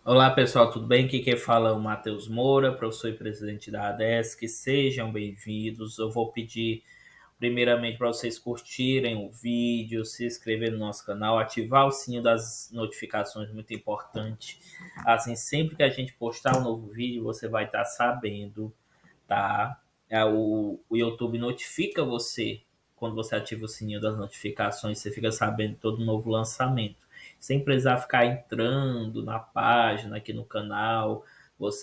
Olá pessoal, tudo bem? Aqui quem fala é o Matheus Moura, professor e presidente da ADESC. Sejam bem-vindos. Eu vou pedir primeiramente para vocês curtirem o vídeo, se inscrever no nosso canal, ativar o sininho das notificações, muito importante. Assim, sempre que a gente postar um novo vídeo, você vai estar sabendo, tá? O YouTube notifica você quando você ativa o sininho das notificações, você fica sabendo de todo novo lançamento, sem precisar ficar entrando na página aqui no canal.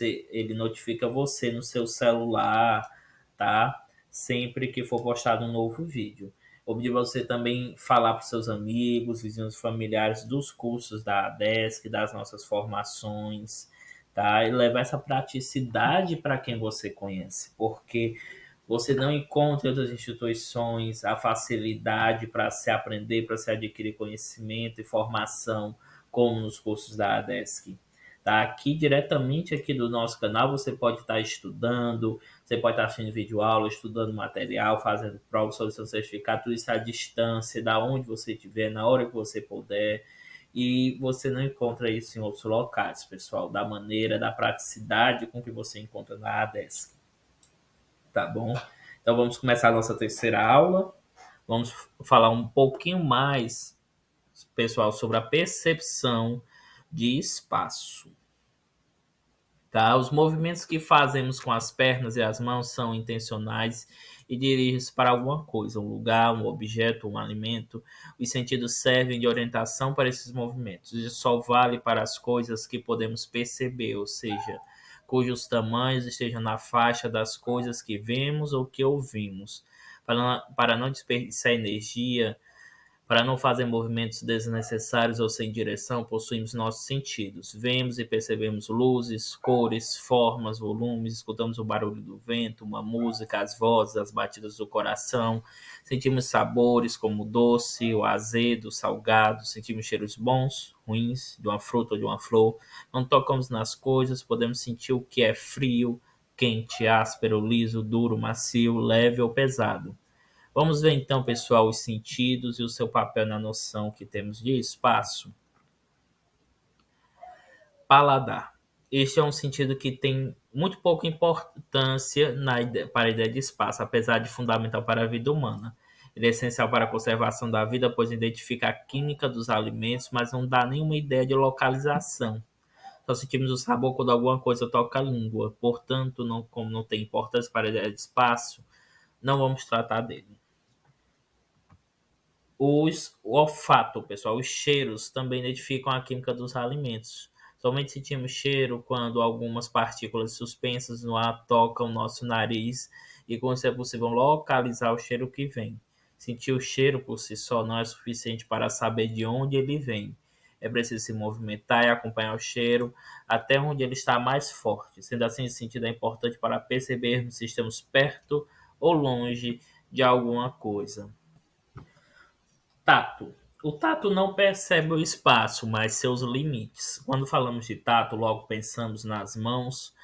Ele notifica você no seu celular, tá? Sempre que for postado um novo vídeo. Eu pedi você também falar para os seus amigos, vizinhos, familiares dos cursos da ADESC, das nossas formações, tá? E levar essa praticidade para quem você conhece, porque você não encontra em outras instituições a facilidade para se aprender, para se adquirir conhecimento e formação, como nos cursos da ADESC. Tá? Aqui, diretamente aqui do nosso canal, você pode estar estudando, você pode estar assistindo vídeo aula, estudando material, fazendo prova sobre seu certificado, tudo isso à distância, da onde você estiver, na hora que você puder. E você não encontra isso em outros locais, pessoal, da maneira, da praticidade com que você encontra na ADESC. Tá bom? Então vamos começar a nossa terceira aula. Vamos falar um pouquinho mais, pessoal, sobre a percepção de espaço. Tá? Os movimentos que fazemos com as pernas e as mãos são intencionais e dirigem-se para alguma coisa, um lugar, um objeto, um alimento. Os sentidos servem de orientação para esses movimentos. Isso só vale para as coisas que podemos perceber, ou seja, cujos tamanhos estejam na faixa das coisas que vemos ou que ouvimos. Para não desperdiçar energia, para não fazer movimentos desnecessários ou sem direção, possuímos nossos sentidos. Vemos e percebemos luzes, cores, formas, volumes, escutamos o barulho do vento, uma música, as vozes, as batidas do coração. Sentimos sabores como o doce, o azedo, o salgado. Sentimos cheiros bons, ruins, de uma fruta ou de uma flor. Não tocamos nas coisas, podemos sentir o que é frio, quente, áspero, liso, duro, macio, leve ou pesado. Vamos ver então, pessoal, os sentidos e o seu papel na noção que temos de espaço. Paladar. Este é um sentido que tem muito pouca importância para a ideia de espaço, apesar de fundamental para a vida humana. Ele é essencial para a conservação da vida, pois identifica a química dos alimentos, mas não dá nenhuma ideia de localização. Só sentimos o sabor quando alguma coisa toca a língua. Portanto, como não tem importância para a ideia de espaço, não vamos tratar dele. O olfato, pessoal, os cheiros também identificam a química dos alimentos. Somente sentimos cheiro quando algumas partículas suspensas no ar tocam o nosso nariz e com isso é possível localizar o cheiro que vem. Sentir o cheiro por si só não é suficiente para saber de onde ele vem. É preciso se movimentar e acompanhar o cheiro até onde ele está mais forte. Sendo assim, esse sentido é importante para percebermos se estamos perto ou longe de alguma coisa. Tato. O tato não percebe o espaço, mas seus limites. Quando falamos de tato, logo pensamos nas mãos,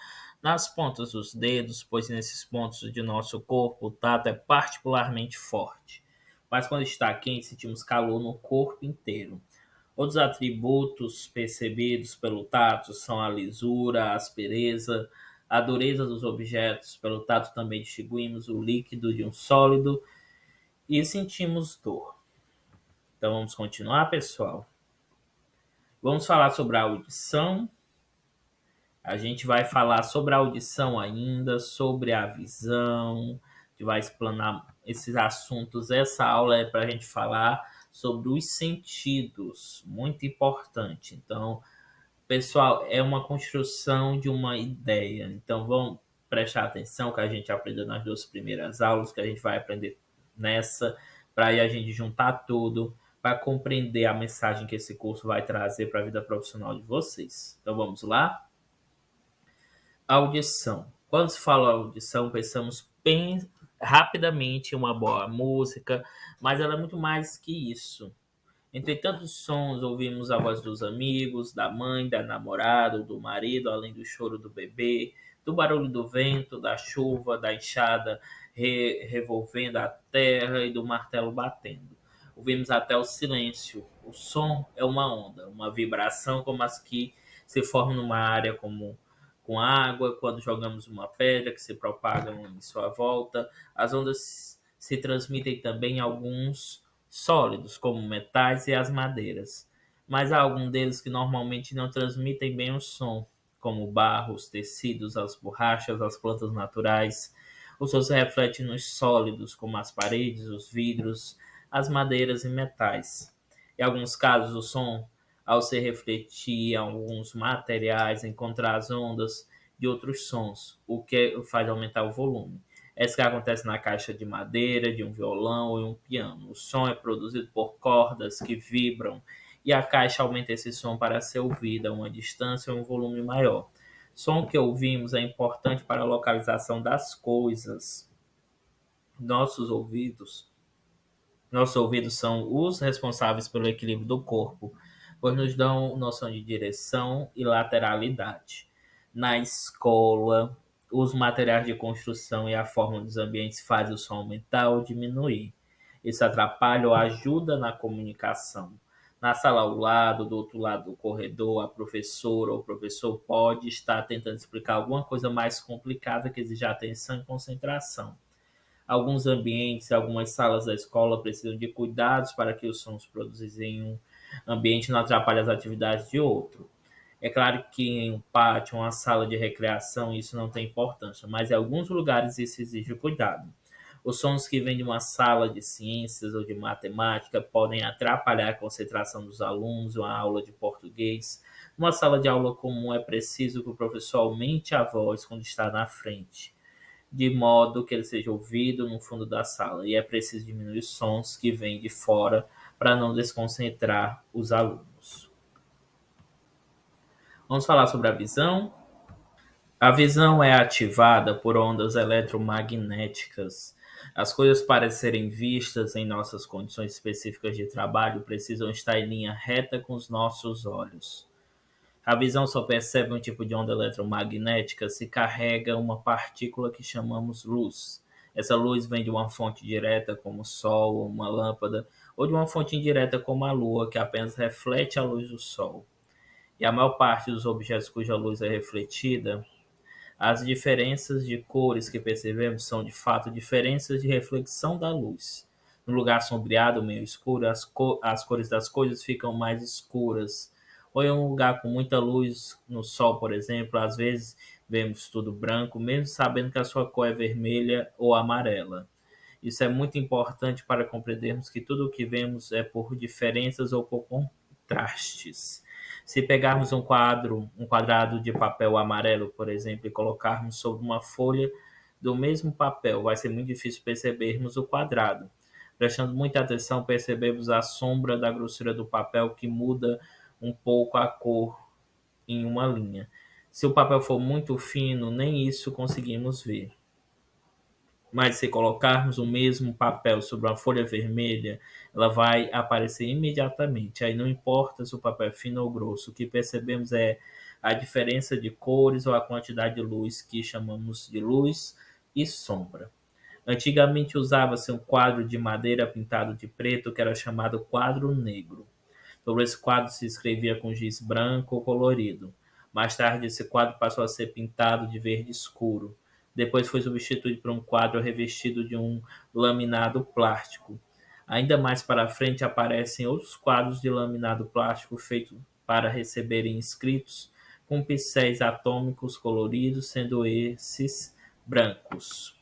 nas pontas dos dedos, pois nesses pontos de nosso corpo o tato é particularmente forte. Mas quando está quente, sentimos calor no corpo inteiro. Outros atributos percebidos pelo tato são a lisura, a aspereza, a dureza dos objetos. Pelo tato também distinguimos o líquido de um sólido e sentimos dor. Então vamos continuar, pessoal. Vamos falar sobre a audição. A gente vai falar sobre a audição ainda, sobre a visão. A gente vai explanar esses assuntos. Essa aula é para a gente falar sobre os sentidos, muito importante. Então, pessoal, é uma construção de uma ideia. Então, vamos prestar atenção que a gente aprendeu nas duas primeiras aulas, que a gente vai aprender nessa, para aí a gente juntar tudo, para compreender a mensagem que esse curso vai trazer para a vida profissional de vocês. Então, vamos lá? Audição. Quando se fala audição, pensamos rapidamente em uma boa música, mas ela é muito mais que isso. Entre tantos sons, ouvimos a voz dos amigos, da mãe, da namorada, do marido, além do choro do bebê, do barulho do vento, da chuva, da enxada revolvendo a terra e do martelo batendo. Ouvimos até o silêncio. O som é uma onda, uma vibração como as que se formam numa área como com água, quando jogamos uma pedra que se propagam em sua volta. As ondas se transmitem também em alguns sólidos, como metais e as madeiras, mas há alguns deles que normalmente não transmitem bem o som, como o barro, os tecidos, as borrachas, as plantas naturais. O som se reflete nos sólidos, como as paredes, os vidros, as madeiras e metais. Em alguns casos, o som, ao se refletir em alguns materiais, encontra as ondas de outros sons, o que faz aumentar o volume. É isso que acontece na caixa de madeira, de um violão ou um piano. O som é produzido por cordas que vibram e a caixa aumenta esse som para ser ouvida a uma distância ou um volume maior. Som que ouvimos é importante para a localização das coisas. Nossos ouvidos Nossos ouvidos são os responsáveis pelo equilíbrio do corpo, pois nos dão noção de direção e lateralidade. Na escola, os materiais de construção e a forma dos ambientes fazem o som aumentar ou diminuir. Isso atrapalha ou ajuda na comunicação. Na sala ao lado, do outro lado do corredor, a professora ou o professor pode estar tentando explicar alguma coisa mais complicada que exige atenção e concentração. Alguns ambientes, algumas salas da escola precisam de cuidados para que os sons produzidos em um ambiente não atrapalhem as atividades de outro. É claro que em um pátio, uma sala de recreação, isso não tem importância, mas em alguns lugares isso exige cuidado. Os sons que vêm de uma sala de ciências ou de matemática podem atrapalhar a concentração dos alunos, uma aula de português. Numa sala de aula comum é preciso que o professor aumente a voz quando está na frente, de modo que ele seja ouvido no fundo da sala, e é preciso diminuir os sons que vêm de fora para não desconcentrar os alunos. Vamos falar sobre a visão. A visão é ativada por ondas eletromagnéticas. As coisas para serem vistas em nossas condições específicas de trabalho precisam estar em linha reta com os nossos olhos. A visão só percebe um tipo de onda eletromagnética se carrega uma partícula que chamamos luz. Essa luz vem de uma fonte direta, como o Sol ou uma lâmpada, ou de uma fonte indireta, como a Lua, que apenas reflete a luz do Sol. E a maior parte dos objetos cuja luz é refletida, as diferenças de cores que percebemos são de fato diferenças de reflexão da luz. No lugar sombreado, meio escuro, as cores das coisas ficam mais escuras. Ou em um lugar com muita luz, no sol, por exemplo, às vezes vemos tudo branco, mesmo sabendo que a sua cor é vermelha ou amarela. Isso é muito importante para compreendermos que tudo o que vemos é por diferenças ou por contrastes. Se pegarmos um quadrado de papel amarelo, por exemplo, e colocarmos sobre uma folha do mesmo papel, vai ser muito difícil percebermos o quadrado. Prestando muita atenção, percebemos a sombra da grossura do papel que muda um pouco a cor em uma linha. Se o papel for muito fino, nem isso conseguimos ver. Mas se colocarmos o mesmo papel sobre uma folha vermelha, ela vai aparecer imediatamente. Aí não importa se o papel é fino ou grosso, o que percebemos é a diferença de cores ou a quantidade de luz que chamamos de luz e sombra. Antigamente usava-se um quadro de madeira pintado de preto que era chamado quadro negro. Sobre esse quadro se escrevia com giz branco ou colorido. Mais tarde, esse quadro passou a ser pintado de verde escuro. Depois foi substituído por um quadro revestido de um laminado plástico. Ainda mais para frente aparecem outros quadros de laminado plástico feitos para receberem inscritos com pincéis atômicos coloridos, sendo esses brancos.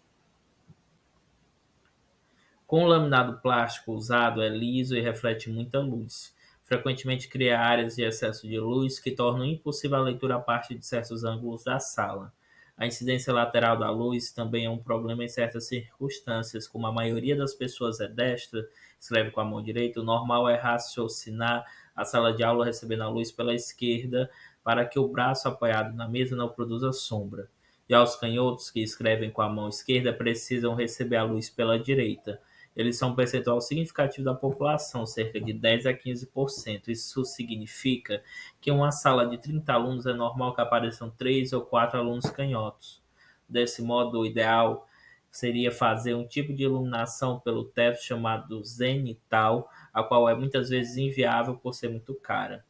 Com o laminado plástico usado é liso e reflete muita luz. Frequentemente cria áreas de excesso de luz que tornam impossível a leitura a partir de certos ângulos da sala. A incidência lateral da luz também é um problema em certas circunstâncias, como a maioria das pessoas é destra, escreve com a mão direita, o normal é raciocinar a sala de aula recebendo a luz pela esquerda para que o braço apoiado na mesa não produza sombra. Já os canhotos, que escrevem com a mão esquerda, precisam receber a luz pela direita. Eles são um percentual significativo da população, cerca de 10 a 15%. Isso significa que em uma sala de 30 alunos é normal que apareçam 3 ou 4 alunos canhotos. Desse modo, o ideal seria fazer um tipo de iluminação pelo teto chamado zenital, a qual é muitas vezes inviável por ser muito cara.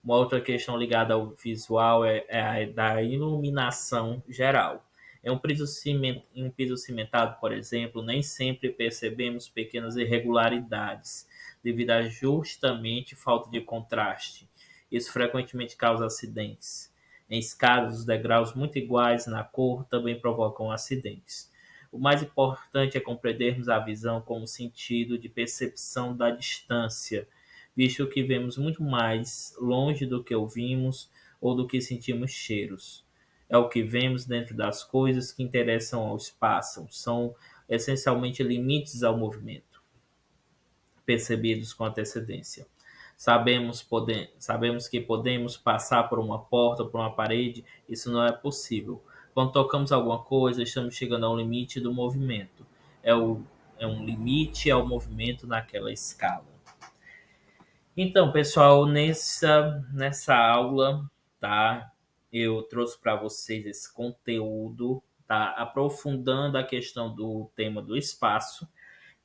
Uma outra questão ligada ao visual é a da iluminação geral. Em um piso cimentado, por exemplo, nem sempre percebemos pequenas irregularidades, devido a justamente falta de contraste. Isso frequentemente causa acidentes. Em escadas, os degraus muito iguais na cor também provocam acidentes. O mais importante é compreendermos a visão como sentido de percepção da distância, visto que vemos muito mais longe do que ouvimos ou do que sentimos cheiros. É o que vemos dentro das coisas que interessam ao espaço, são essencialmente limites ao movimento, percebidos com antecedência. Sabemos que podemos passar por uma porta, por uma parede, isso não é possível. Quando tocamos alguma coisa, estamos chegando ao limite do movimento. É, o, é um limite ao movimento naquela escala. Então, pessoal, nessa aula, tá? Eu trouxe para vocês esse conteúdo, tá? Aprofundando a questão do tema do espaço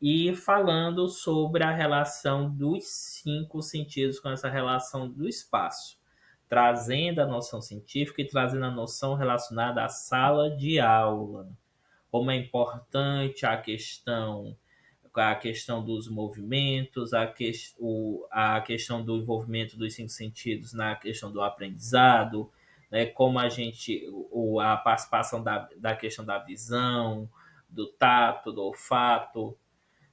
e falando sobre a relação dos cinco sentidos com essa relação do espaço, trazendo a noção científica e trazendo a noção relacionada à sala de aula, como é importante a questão dos movimentos, a questão do envolvimento dos cinco sentidos na questão do aprendizado, né, como a participação da questão da visão, do tato, do olfato,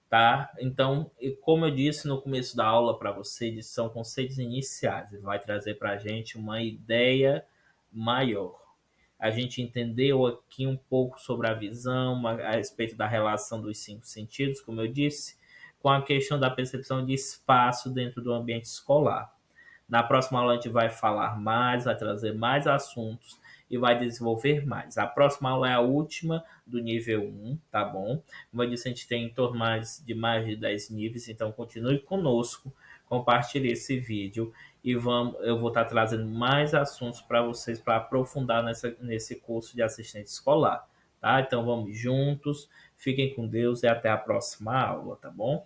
tá? Então, como eu disse no começo da aula para vocês, são conceitos iniciais, ele vai trazer para a gente uma ideia maior. A gente entendeu aqui um pouco sobre a visão, a respeito da relação dos cinco sentidos, como eu disse, com a questão da percepção de espaço dentro do ambiente escolar. Na próxima aula a gente vai falar mais, vai trazer mais assuntos e vai desenvolver mais. A próxima aula é a última do nível 1, tá bom? Como eu disse, a gente tem em torno mais de 10 níveis, então continue conosco, compartilhe esse vídeo e eu vou estar trazendo mais assuntos para vocês para aprofundar nesse curso de assistente escolar, tá? Então vamos juntos, fiquem com Deus e até a próxima aula, tá bom?